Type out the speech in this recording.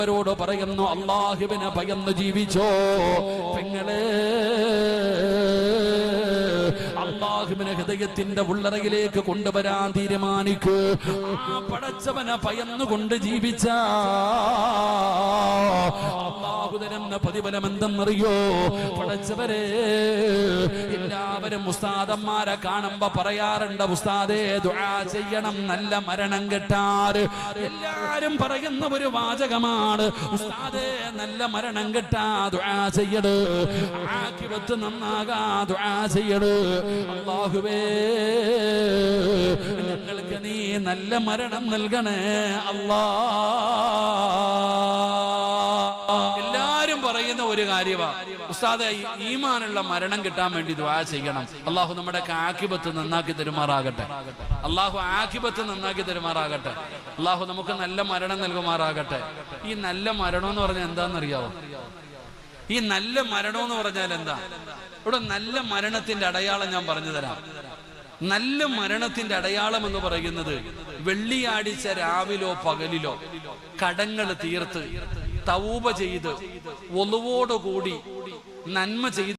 അവരോട് പറയുന്നു, അല്ലാഹുവിനെ ഭയന്ന് ജീവിച്ചോ പെങ്ങളെ. അല്ലാഹുവിനെ ഹൃദയത്തിന്റെ ഉള്ളറയിലേക്ക് കൊണ്ടുവരാൻ തീരുമാനിക്ക്. ആ പടച്ചവനെ ഭയന്നുകൊണ്ട് ജീവിച്ച അല്ലാഹു തരുന്ന പ്രതിഫലം എന്തെന്നറിയോ? പടച്ചവരെ, എല്ലാവരും ഉസ്താദന്മാരെ കാണുമ്പോ പറയാറുണ്ട്, ഉസ്താദേ ദുആ ചെയ്യണം നല്ല മരണം കിട്ടാറ്. എല്ലാരും പറയുന്ന ഒരു വാചകമാണ്, ഉസ്താദേ നല്ല മരണം കിട്ടാ ദുആ ചെയ്യട്, ആഖിറത്ത് നന്നാകാ ദുആ ചെയ്യട്. അല്ലാഹുവേ, ഞങ്ങൾക്ക് നീ നല്ല മരണം നൽകണേ അല്ലാ. എല്ലാരും പറയുന്ന ഒരു കാര്യമാണ്, ഉസ്താദേ ഈമാനുള്ള മരണം കിട്ടാൻ വേണ്ടി ദുആ ചെയ്യണം. അല്ലാഹു നമ്മുടെ ആഖിബത്ത് നന്നാക്കി തരുമാറാകട്ടെ. അല്ലാഹു ആഖിബത്ത് നന്നാക്കി തരുമാറാകട്ടെ. അല്ലാഹു നമുക്ക് നല്ല മരണം നൽകുമാറാകട്ടെ. ഈ നല്ല മരണം എന്ന് പറഞ്ഞാൽ എന്താണെന്നറിയാവോ? ഈ നല്ല മരണം എന്ന് പറഞ്ഞാൽ എന്താ? ഇവിടെ നല്ല മരണത്തിന്റെ അടയാളം ഞാൻ പറഞ്ഞു തരാം. നല്ല മരണത്തിന്റെ അടയാളം എന്ന് പറയുന്നത്, വെള്ളിയാഴ്ച രാവിലോ പകലിലോ കടങ്ങൾ തീർത്ത് തൗബ ചെയ്ത് ഒളുവോടുകൂടി നന്മ ചെയ്ത്